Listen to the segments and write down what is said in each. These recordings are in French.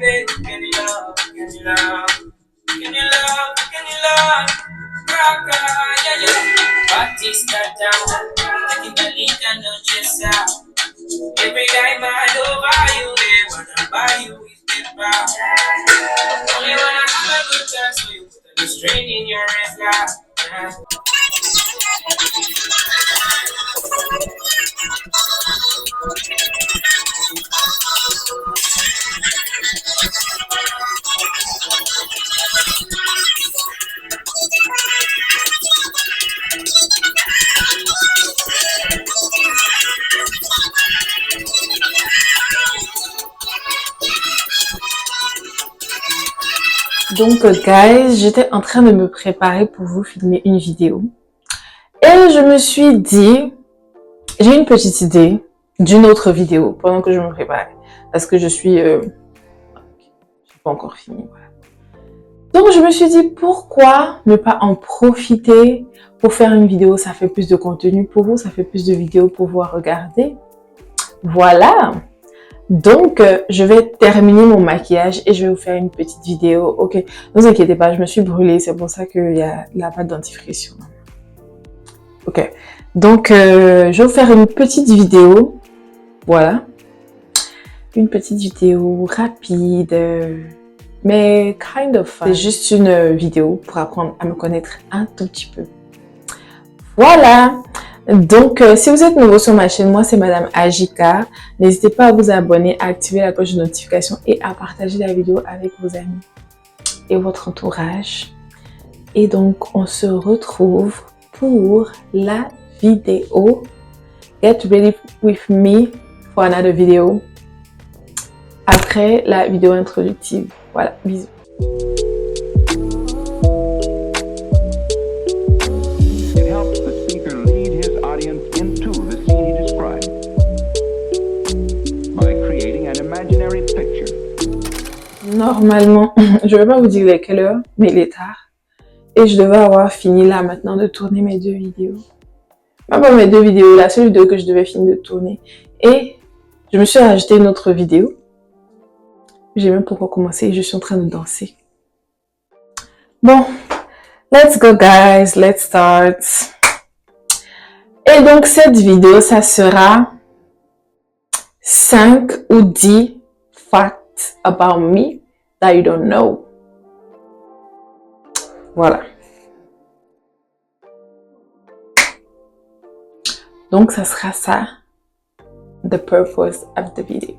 baby? Can you love? Can you love? Can you love? Can you love? Rocka, yeah, yeah. Batista down, taking the lead and no chase out. Every time I over you, they wanna buy you with paper. Only wanna have a good time, so you put the strain in your ass. Donc, guys, j'étais en train de me préparer pour vous filmer une vidéo. Et je me suis dit, j'ai une petite idée d'une autre vidéo pendant que je me prépare. Parce que je suis... j'ai pas encore fini. Voilà. Donc, je me suis dit, pourquoi ne pas en profiter pour faire une vidéo? Ça fait plus de contenu pour vous, ça fait plus de vidéos pour vous à regarder. Voilà. Donc, je vais terminer mon maquillage et je vais vous faire une petite vidéo. Ok, ne vous inquiétez pas, je me suis brûlée. C'est pour ça qu'il y a la pâte dentifrice sur moi. Ok, donc je vais vous faire une petite vidéo. Voilà. Une petite vidéo rapide, mais kind of fun. C'est juste une vidéo pour apprendre à me connaître un tout petit peu. Voilà. Donc, si vous êtes nouveau sur ma chaîne, moi c'est Madame Ajika. N'hésitez pas à vous abonner, à activer la cloche de notification et à partager la vidéo avec vos amis et votre entourage. Et donc, on se retrouve pour la vidéo. Get ready with me for another video. Après la vidéo introductive. Voilà, bisous. Into the scene he described by creating an imaginary picture. Normalement, je vais pas vous dire quelle heure, mais il est tard. Et je devais avoir fini là maintenant de tourner mes deux vidéos. Pas mes deux vidéos, la seule vidéo que je devais finir de tourner. Et je me suis rajouté une autre vidéo. J'ai même pas commencé et je suis en train de danser. Bon, let's go guys, let's start. Et donc, cette vidéo, ça sera 5 ou 10 facts about me that you don't know. Voilà. Donc, ça sera ça, the purpose of the video.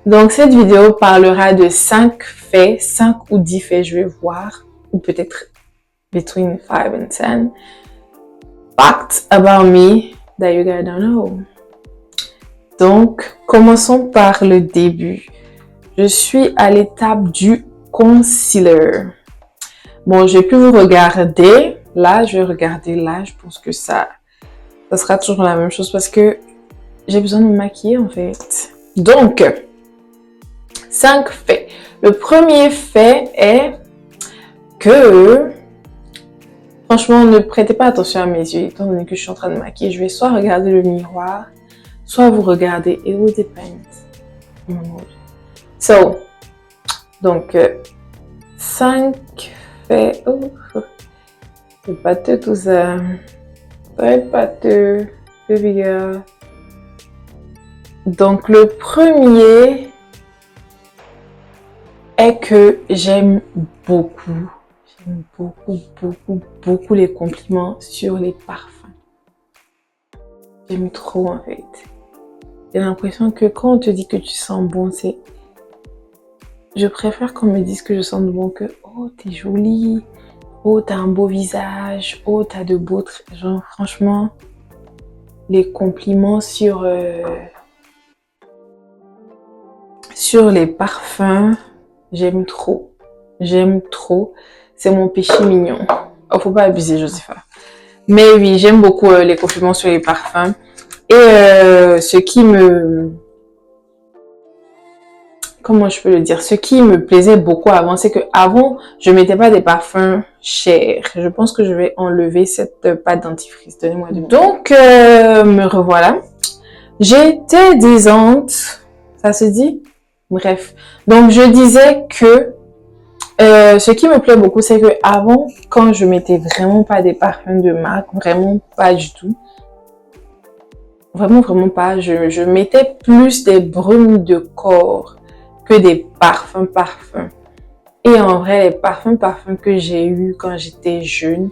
Donc, cette vidéo parlera de 5 faits, 5 ou 10 faits, je vais voir, ou peut-être between 5 and 10. Facts about me that you guys don't know. Donc, commençons par le début. Je suis à l'étape du concealer. Bon, je vais plus vous regarder. Là, je vais regarder là. Je pense que ça sera toujours la même chose parce que j'ai besoin de me maquiller en fait. Donc, 5 faits. Le premier fait est que... Franchement, ne prêtez pas attention à mes yeux, étant donné que je suis en train de maquiller. Je vais soit regarder le miroir, soit vous regarder. It will depend. So, donc, 5 faits. Oh, c'est pâteux tout ça. Très pâteux, baby girl. Donc, le premier est que j'aime beaucoup les compliments sur les parfums. J'aime trop en fait. J'ai l'impression que quand on te dit que tu sens bon, c'est... Je préfère qu'on me dise que je sens bon que « Oh, t'es jolie. Oh, t'as un beau visage. Oh, t'as de beaux traits. » Genre, franchement, les compliments sur les parfums, j'aime trop. J'aime trop. C'est mon péché mignon. Oh, faut pas abuser, Josepha. Mais oui, j'aime beaucoup les compliments sur les parfums. Et ce qui me... Comment je peux le dire? Ce qui me plaisait beaucoup avant, c'est que avant, je mettais pas des parfums chers. Je pense que je vais enlever cette pâte dentifrice. Donnez-moi du. Donc, me revoilà. J'étais disante. Ça se dit? Bref. Donc, je disais que ce qui me plaît beaucoup, c'est que avant, quand je mettais vraiment pas des parfums de marque, vraiment pas du tout, vraiment pas, je mettais plus des brumes de corps que des parfums. Et en vrai, les parfums que j'ai eus quand j'étais jeune,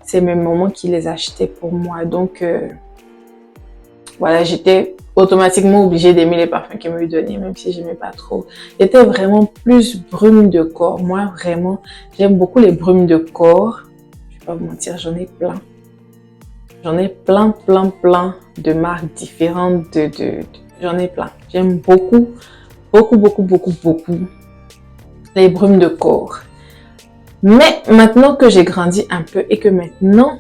c'est mes mamans qui les achetaient pour moi. Donc, voilà, j'étais automatiquement obligée d'aimer les parfums qu'elle me donnaient, même si j'aimais pas trop. J'étais vraiment plus brume de corps. Moi, vraiment, j'aime beaucoup les brumes de corps. Je vais pas vous mentir, j'en ai plein. J'en ai plein de marques différentes. J'en ai plein. J'aime beaucoup les brumes de corps. Mais maintenant que j'ai grandi un peu et que maintenant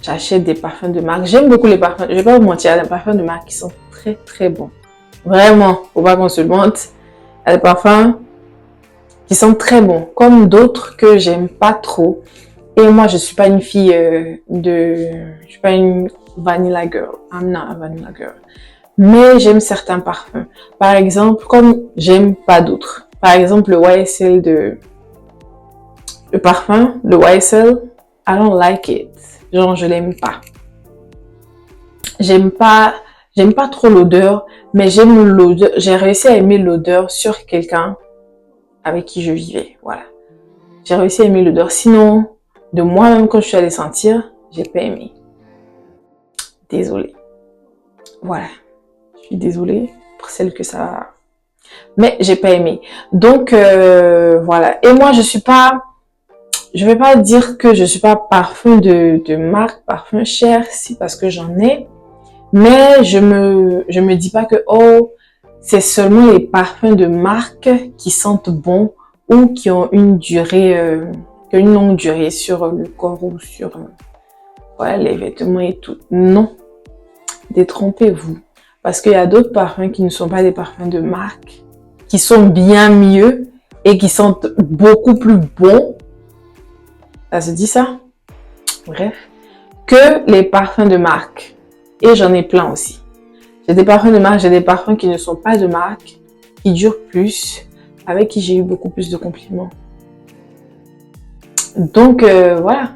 j'achète des parfums de marque, j'aime beaucoup les parfums. Je vais pas vous mentir, il y a des parfums de marque qui sont très bons. Vraiment, faut pas qu'on se mente. Il y a des parfums qui sont très bons, comme d'autres que j'aime pas trop. Et moi, je suis pas une fille je suis pas une vanilla girl. I'm not a vanilla girl. Mais j'aime certains parfums. Par exemple, comme j'aime pas d'autres. Par exemple, le YSL le parfum, le YSL, I don't like it. Genre, je l'aime pas. J'aime pas trop l'odeur, mais j'aime l'odeur. J'ai réussi à aimer l'odeur sur quelqu'un avec qui je vivais. Voilà. J'ai réussi à aimer l'odeur. Sinon, de moi-même, quand je suis allée sentir, j'ai pas aimé. Désolée. Voilà. Je suis désolée pour celle que ça... Mais j'ai pas aimé. Donc, voilà. Et moi, je vais pas dire que je suis pas parfum de marque, parfum cher, si, parce que j'en ai. Mais je me dis pas que, oh, c'est seulement les parfums de marque qui sentent bon ou qui ont une longue durée sur le corps ou sur, voilà, les vêtements et tout. Non. Détrompez-vous. Parce qu'il y a d'autres parfums qui ne sont pas des parfums de marque, qui sont bien mieux et qui sentent beaucoup plus bon. Ça se dit ça? Bref. Que les parfums de marque. Et j'en ai plein aussi. J'ai des parfums de marque, j'ai des parfums qui ne sont pas de marque, qui durent plus, avec qui j'ai eu beaucoup plus de compliments. Donc, voilà.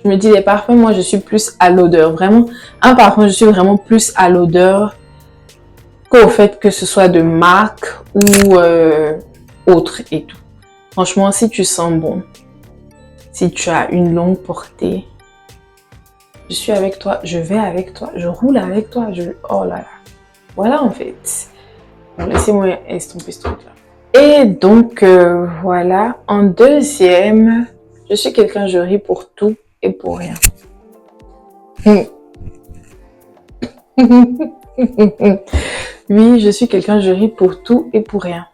Je me dis, les parfums, moi, je suis plus à l'odeur. Vraiment, un parfum, je suis vraiment plus à l'odeur qu'au fait que ce soit de marque ou autre et tout. Franchement, si tu sens bon, si tu as une longue portée, je suis avec toi, je vais avec toi, je roule avec toi, oh là là. Voilà, en fait. Bon, laissez-moi estomper ce truc-là. Et donc, voilà. En deuxième, je suis quelqu'un, je ris pour tout et pour rien. Oui, je suis quelqu'un, je ris pour tout et pour rien.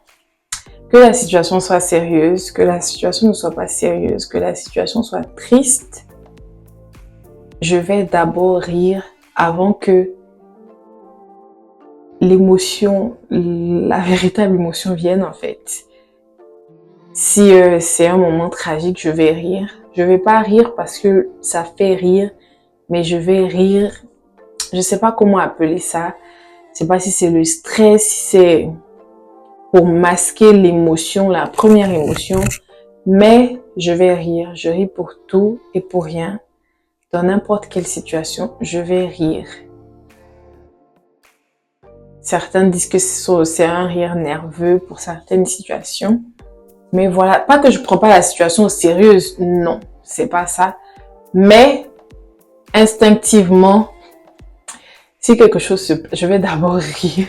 Que la situation soit sérieuse, que la situation ne soit pas sérieuse, que la situation soit triste, je vais d'abord rire avant que l'émotion, la véritable émotion vienne en fait. Si c'est un moment tragique, je vais rire. Je vais pas rire parce que ça fait rire, mais je vais rire. Je sais pas comment appeler ça. Je sais pas si c'est le stress, si c'est pour masquer l'émotion, la première émotion. Mais je vais rire. Je ris pour tout et pour rien. Dans n'importe quelle situation, je vais rire. Certains disent que c'est un rire nerveux pour certaines situations. Mais voilà, pas que je prends pas la situation au sérieux, non, c'est pas ça. Mais instinctivement, si quelque chose se passe, je vais d'abord rire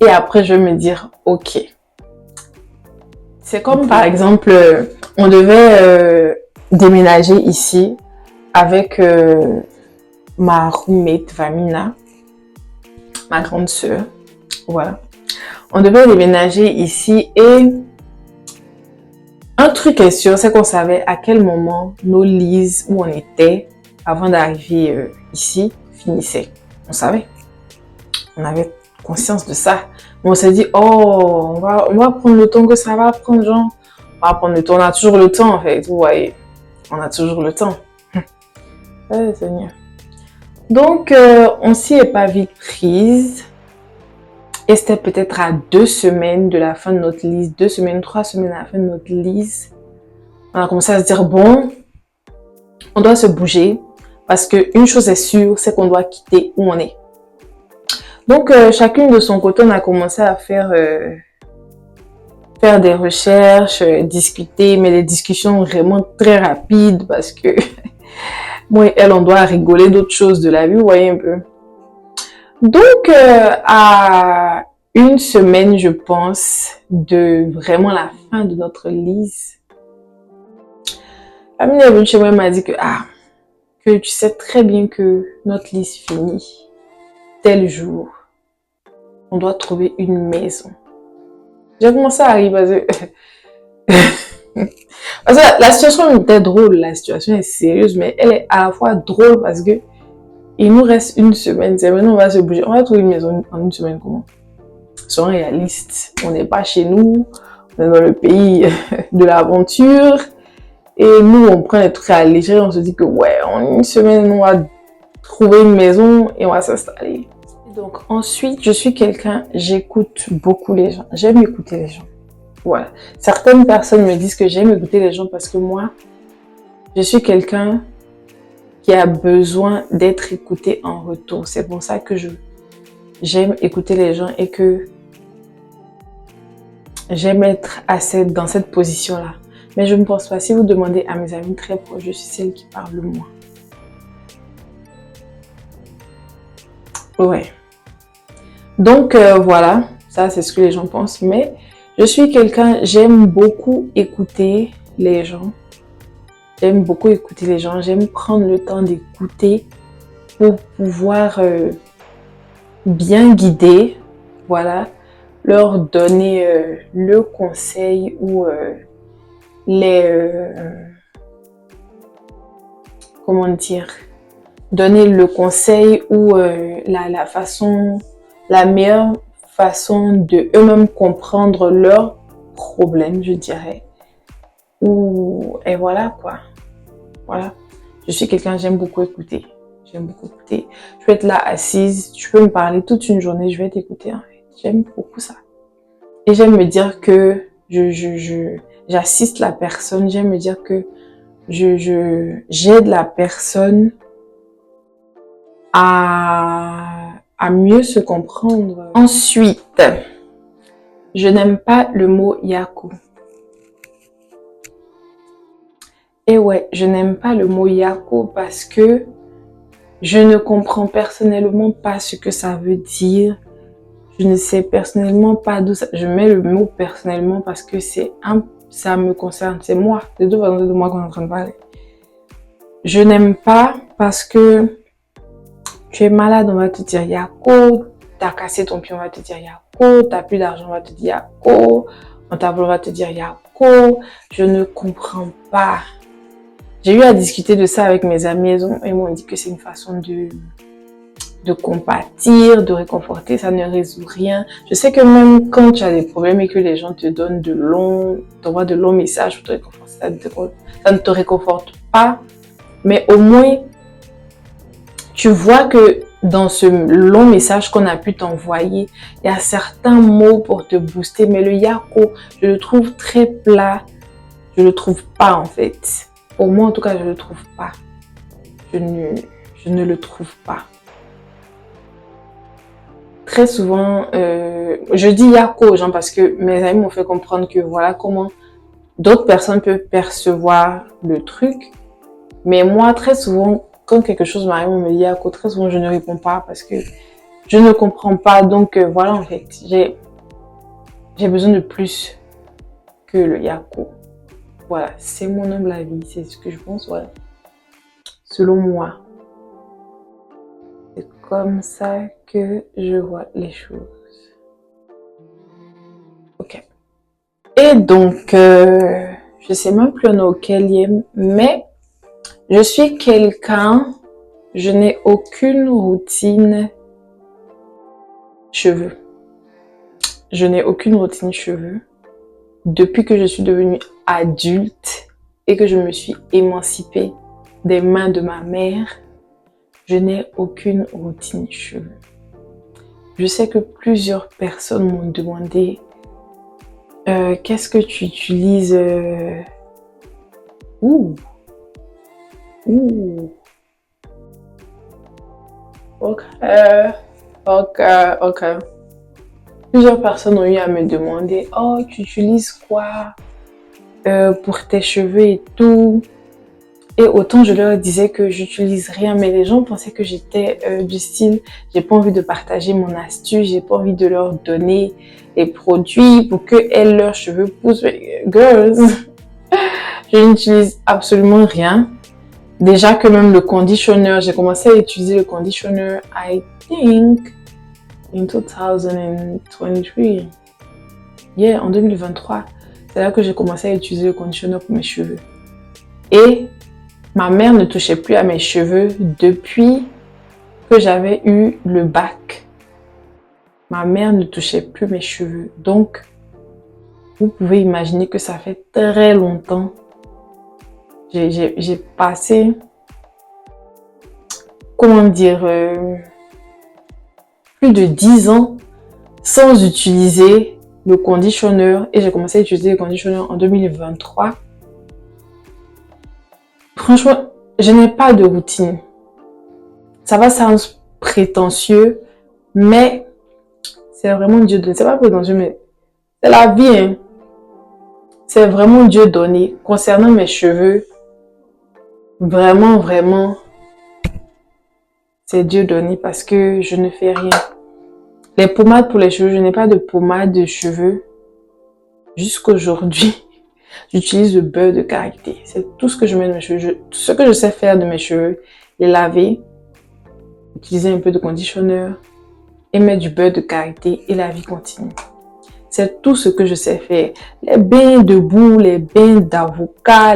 et après je vais me dire ok. C'est comme par exemple, on devait déménager ici avec ma roommate Vamina, ma grande sœur. Voilà, on devait déménager ici et un truc est sûr, c'est qu'on savait à quel moment nos lises où on était avant d'arriver ici finissaient. On savait. On avait conscience de ça. Mais on s'est dit, oh, on va prendre le temps que ça va prendre, genre. On va prendre le temps. On a toujours le temps, en fait. Vous voyez. On a toujours le temps. Seigneur. Donc, on s'y est pas vite prise. Et c'était peut-être à 2 semaines de la fin de notre liste, 2 semaines, 3 semaines à la fin de notre liste. On a commencé à se dire, bon, on doit se bouger parce qu'une chose est sûre, c'est qu'on doit quitter où on est. Donc, chacune de son côté, on a commencé à faire des recherches, discuter, mais des discussions vraiment très rapides parce que moi et elle, on doit rigoler d'autres choses de la vie, vous voyez un peu. Donc, à 1 semaine, je pense, de vraiment la fin de notre liste, Amine est venue chez moi et m'a dit que tu sais très bien que notre liste finit tel jour. On doit trouver une maison. J'ai commencé à rire parce que la situation était drôle, la situation est sérieuse, mais elle est à la fois drôle parce que il nous reste 1 semaine. C'est maintenant on va se bouger. On va trouver une maison en 1 semaine comment? Soyons réalistes. On n'est pas chez nous. On est dans le pays de l'aventure. Et nous, on prend les trucs à la légère. On se dit que ouais, en 1 semaine, on va trouver une maison et on va s'installer. Donc ensuite, je suis quelqu'un, j'écoute beaucoup les gens. J'aime écouter les gens. Voilà. Certaines personnes me disent que j'aime écouter les gens parce que moi, je suis quelqu'un qui a besoin d'être écouté en retour. C'est pour ça que j'aime écouter les gens et que j'aime être dans cette position-là. Mais je ne pense pas. Si vous demandez à mes amis très proches, je suis celle qui parle le moins. Ouais. Donc, voilà. Ça, c'est ce que les gens pensent. Mais je suis quelqu'un, j'aime beaucoup écouter les gens. J'aime beaucoup écouter les gens. J'aime prendre le temps d'écouter pour pouvoir bien guider. Voilà. Leur donner le conseil ou comment dire, donner le conseil ou la meilleure façon de eux-mêmes comprendre leurs problèmes, je dirais. Et voilà quoi. Voilà. Je suis quelqu'un, j'aime beaucoup écouter. J'aime beaucoup écouter. Je peux être là assise, tu peux me parler toute une journée, je vais t'écouter en fait. J'aime beaucoup ça. Et j'aime me dire que j'assiste la personne, j'aime me dire que j'aide la personne à mieux se comprendre. Ensuite, je n'aime pas le mot yaku. Et ouais, je n'aime pas le mot yaku parce que je ne comprends personnellement pas ce que ça veut dire. Je ne sais personnellement pas d'où ça... Je mets le mot personnellement parce que ça me concerne. C'est moi. C'est de moi qu'on est en train de parler. Je n'aime pas parce que tu es malade, on va te dire yako. T'as cassé ton pied, on va te dire yako. T'as plus d'argent, on va te dire yako. On t'a volé, on va te dire yako. Je ne comprends pas. J'ai eu à discuter de ça avec mes amis. Ils m'ont dit que c'est une façon de compatir, de réconforter, ça ne résout rien. Je sais que même quand tu as des problèmes et que les gens te donnent t'envoient de longs messages pour te réconforter, ça ne te réconforte pas. Mais au moins, tu vois que dans ce long message qu'on a pu t'envoyer, il y a certains mots pour te booster. Mais le yako, je le trouve très plat. Je le trouve pas en fait. Pour moi, en tout cas, je le trouve pas. Je ne le trouve pas. Très souvent, je dis yako aux gens parce que mes amis m'ont fait comprendre que voilà comment d'autres personnes peuvent percevoir le truc. Mais moi, très souvent, quand quelque chose m'arrive, on me dit yako, très souvent, je ne réponds pas parce que je ne comprends pas. Donc, voilà, en fait, j'ai besoin de plus que le yako. Voilà, c'est mon humble avis, c'est ce que je pense, voilà. Selon moi. C'est comme ça que je vois les choses. Ok. Et donc, je sais même plus on est au quelième, mais je suis quelqu'un, je n'ai aucune routine cheveux. Je n'ai aucune routine cheveux. Depuis que je suis devenue adulte et que je me suis émancipée des mains de ma mère, je n'ai aucune routine cheveux. Je sais que plusieurs personnes m'ont demandé qu'est-ce que tu utilises. Ouh, ouh. Ok, ok, ok. Plusieurs personnes ont eu à me demander, oh, tu utilises quoi pour tes cheveux et tout. Et autant je leur disais que j'utilise rien, mais les gens pensaient que j'étais du style, j'ai pas envie de partager mon astuce, j'ai pas envie de leur donner les produits pour que elles, leurs cheveux poussent. Mais, girls, je n'utilise absolument rien. Déjà que même le conditionneur, j'ai commencé à utiliser le conditionneur, I think, in 2023. Yeah, en 2023. C'est là que j'ai commencé à utiliser le conditionneur pour mes cheveux. Et ma mère ne touchait plus à mes cheveux depuis que j'avais eu le bac. Ma mère ne touchait plus mes cheveux. Donc, vous pouvez imaginer que ça fait très longtemps. J'ai passé, comment dire, plus de 10 ans sans utiliser le conditionneur. Et j'ai commencé à utiliser le conditionneur en 2023. Franchement, je n'ai pas de routine. Ça va sound prétentieux, mais c'est vraiment Dieu donné. C'est pas prétentieux, mais c'est la vie. Hein. C'est vraiment Dieu donné. Concernant mes cheveux, vraiment, vraiment, c'est Dieu donné parce que je ne fais rien. Les pommades pour les cheveux, je n'ai pas de pommade de cheveux. Jusqu'aujourd'hui, j'utilise le beurre de karité. C'est tout ce que je mets dans mes cheveux. Tout ce que je sais faire de mes cheveux, les laver, utiliser un peu de conditionneur et mettre du beurre de karité et la vie continue. C'est tout ce que je sais faire. Les bains debout, les bains d'avocat,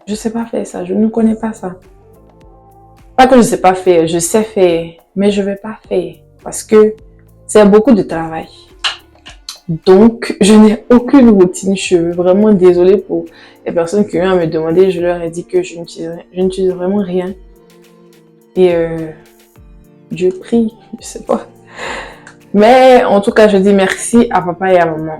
je sais pas faire ça, je ne connais pas ça. Pas que je sais pas faire, je sais faire, mais je vais pas faire parce que c'est beaucoup de travail. Donc, je n'ai aucune routine cheveux. Vraiment désolée pour les personnes qui ont à me demander. Je leur ai dit que je n'utilise vraiment rien. Et Dieu prie, je sais pas. Mais en tout cas, je dis merci à papa et à maman.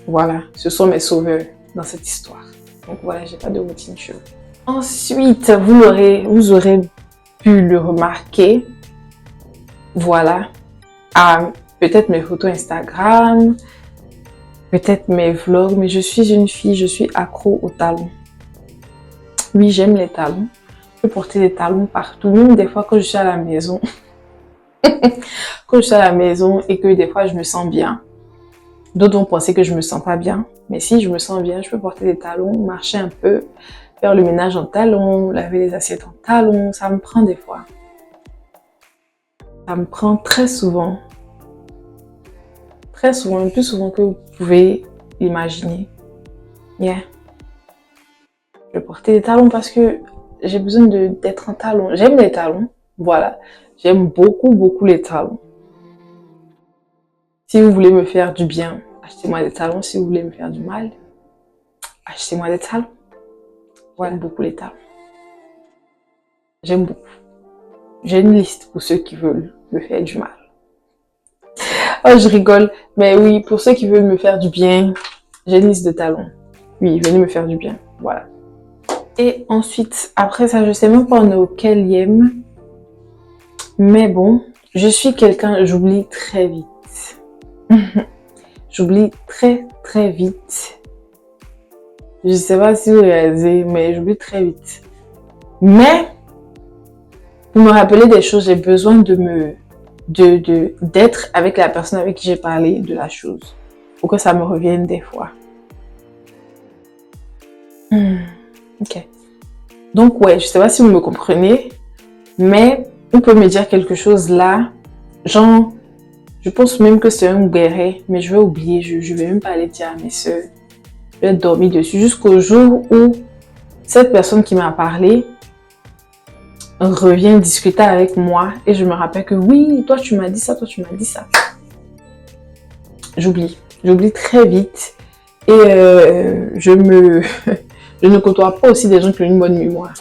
Voilà, ce sont mes sauveurs dans cette histoire. Donc voilà, j'ai pas de routine cheveux. Ensuite, vous aurez pu le remarquer. Voilà. Peut-être mes photos Instagram, peut-être mes vlogs, mais je suis une fille, je suis accro aux talons. Oui, j'aime les talons. Je peux porter des talons partout, même des fois quand je suis à la maison. Quand je suis à la maison et que des fois je me sens bien. D'autres vont penser que je me sens pas bien. Mais si je me sens bien, je peux porter des talons, marcher un peu, faire le ménage en talons, laver les assiettes en talons. Ça me prend des fois. Ça me prend très souvent. Très souvent, plus souvent que vous pouvez imaginer. Yeah. Je vais porter des talons parce que j'ai besoin d'être en talons. J'aime les talons. Voilà. J'aime beaucoup, beaucoup les talons. Si vous voulez me faire du bien, achetez-moi des talons. Si vous voulez me faire du mal, achetez-moi des talons. Voilà. J'aime beaucoup les talons. J'aime beaucoup. J'ai une liste pour ceux qui veulent me faire du mal. Oh, je rigole. Mais oui, pour ceux qui veulent me faire du bien, j'ai une liste de talons. Oui, venez me faire du bien. Voilà. Et ensuite, après ça, je sais même pas on est au quelième. Mais bon, je suis quelqu'un, j'oublie très vite. J'oublie très, très vite. Je sais pas si vous réalisez, mais j'oublie très vite. Mais, pour me rappeler des choses, j'ai besoin d'être avec la personne avec qui j'ai parlé de la chose. Pour que ça me revienne des fois. Ok. Donc ouais, je sais pas si vous me comprenez, mais on peut me dire quelque chose là, genre, je pense même que c'est un béret, mais je vais oublier, je vais même pas aller dire à mes soeurs. Je vais dormir dessus jusqu'au jour où cette personne qui m'a parlé revient discuter avec moi et je me rappelle que oui, toi tu m'as dit ça, toi tu m'as dit ça. J'oublie très vite et je ne côtoie pas aussi des gens qui ont une bonne mémoire.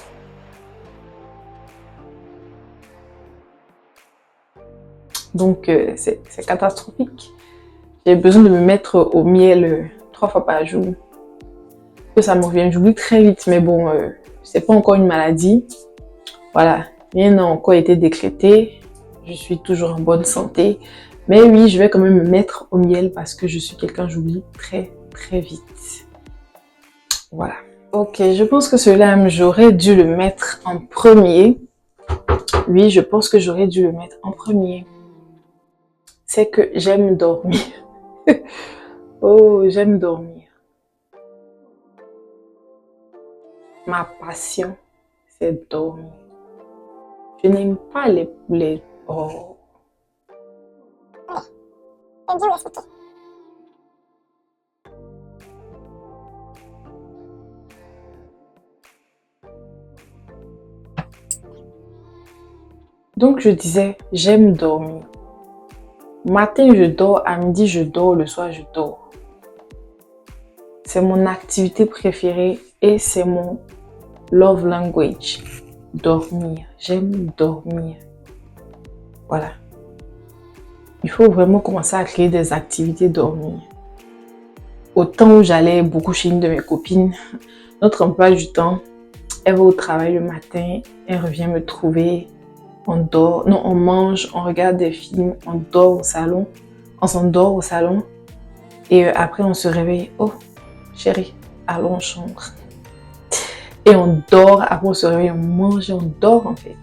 Donc, c'est catastrophique. J'ai besoin de me mettre au miel 3 fois par jour. Que ça me revient, j'oublie très vite, mais bon, c'est pas encore une maladie. Voilà, rien n'a encore été décrété. Je suis toujours en bonne santé. Mais oui, je vais quand même me mettre au miel parce que je suis quelqu'un, j'oublie très, très vite. Voilà. Ok, je pense que celui-là, j'aurais dû le mettre en premier. Oui, je pense que j'aurais dû le mettre en premier. C'est que j'aime dormir. Oh, j'aime dormir. Ma passion, c'est dormir. Je n'aime pas les... Oh. Donc, je disais, j'aime dormir. Matin, je dors. À midi, je dors. Le soir, je dors. C'est mon activité préférée et c'est mon love language. Dormir. J'aime dormir. Voilà. Il faut vraiment commencer à créer des activités dormir. Au temps où j'allais beaucoup chez une de mes copines, notre emploi du temps, elle va au travail le matin, elle revient me trouver, on dort, non, on mange, on regarde des films, on dort au salon, on s'endort au salon et après on se réveille. Oh, chérie, allons en chambre. Et on dort, après on se réveille, on mange et on dort en fait.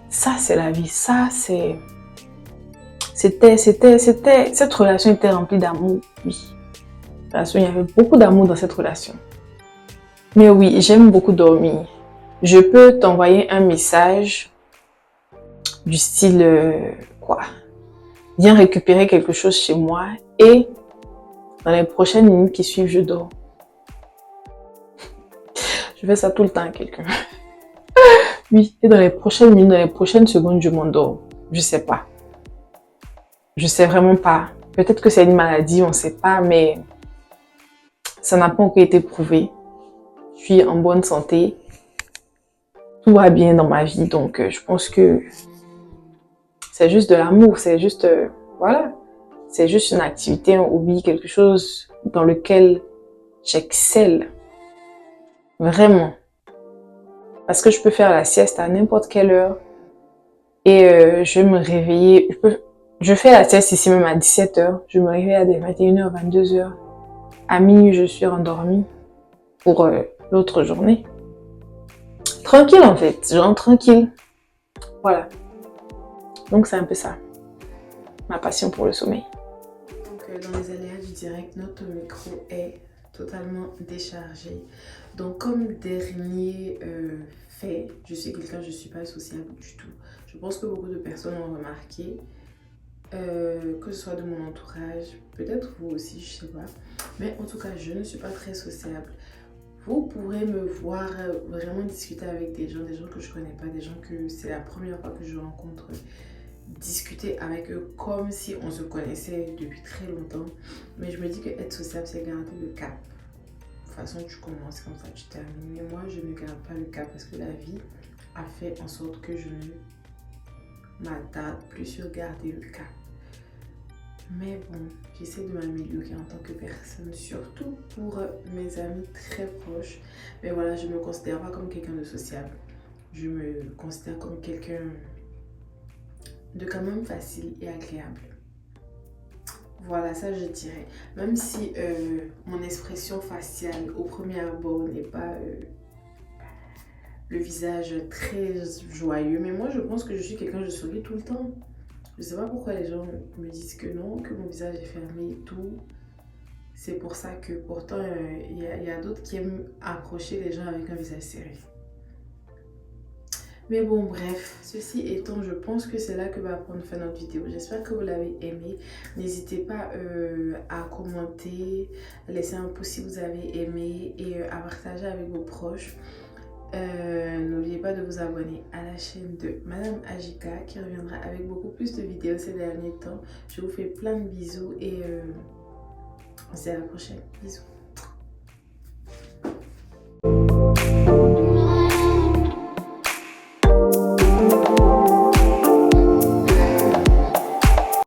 Ça c'est la vie, ça c'est... Cette relation était remplie d'amour, oui. Il y avait beaucoup d'amour dans cette relation. Mais oui, j'aime beaucoup dormir. Je peux t'envoyer un message du style, quoi? Viens récupérer quelque chose chez moi et dans les prochaines minutes qui suivent, je dors. Je fais ça tout le temps à quelqu'un. Oui, et dans les prochaines minutes, dans les prochaines secondes, je m'endors. Je sais pas. Je sais vraiment pas. Peut-être que c'est une maladie, on ne sait pas, mais ça n'a pas encore été prouvé. Je suis en bonne santé. Tout va bien dans ma vie, donc je pense que c'est juste de l'amour, c'est juste, voilà. C'est juste une activité, un hobby, quelque chose dans lequel j'excelle. Vraiment. Parce que je peux faire la sieste à n'importe quelle heure et je vais me réveiller. Je fais la sieste ici même à 17h. Je me réveille à des 21h, 22h. À minuit, je suis endormie pour l'autre journée. Tranquille en fait, genre tranquille. Voilà. Donc c'est un peu ça. Ma passion pour le sommeil. Donc dans les aléas du direct, notre micro est totalement déchargé. Donc comme dernier fait, je suis quelqu'un, je ne suis pas sociable du tout. Je pense que beaucoup de personnes ont remarqué, que ce soit de mon entourage, peut-être vous aussi, je sais pas. Mais en tout cas, je ne suis pas très sociable. Vous pourrez me voir vraiment discuter avec des gens que je connais pas, des gens que c'est la première fois que je rencontre. Discuter avec eux comme si on se connaissait depuis très longtemps. Mais je me dis que être sociable, c'est garder le cap. De toute façon, tu commences comme ça, tu termines. Mais moi, je ne garde pas le cap parce que la vie a fait en sorte que je ne m'attarde plus sur garder le cap. Mais bon, j'essaie de m'améliorer en tant que personne, surtout pour mes amis très proches. Mais voilà, je ne me considère pas comme quelqu'un de sociable. Je me considère comme quelqu'un de quand même facile et agréable. Voilà, ça je dirais. Même si mon expression faciale au premier abord n'est pas le visage très joyeux, mais moi je pense que je suis quelqu'un, je souris tout le temps. Je sais pas pourquoi les gens me disent que non, que mon visage est fermé et tout. C'est pour ça que pourtant il y a d'autres qui aiment approcher les gens avec un visage serré. Mais bon, bref, ceci étant, je pense que c'est là que va prendre fin notre vidéo. J'espère que vous l'avez aimé. N'hésitez pas à commenter, à laisser un pouce si vous avez aimé et à partager avec vos proches. N'oubliez pas de vous abonner à la chaîne de Madame Ajika qui reviendra avec beaucoup plus de vidéos ces derniers temps. Je vous fais plein de bisous et on se dit à la prochaine. Bisous.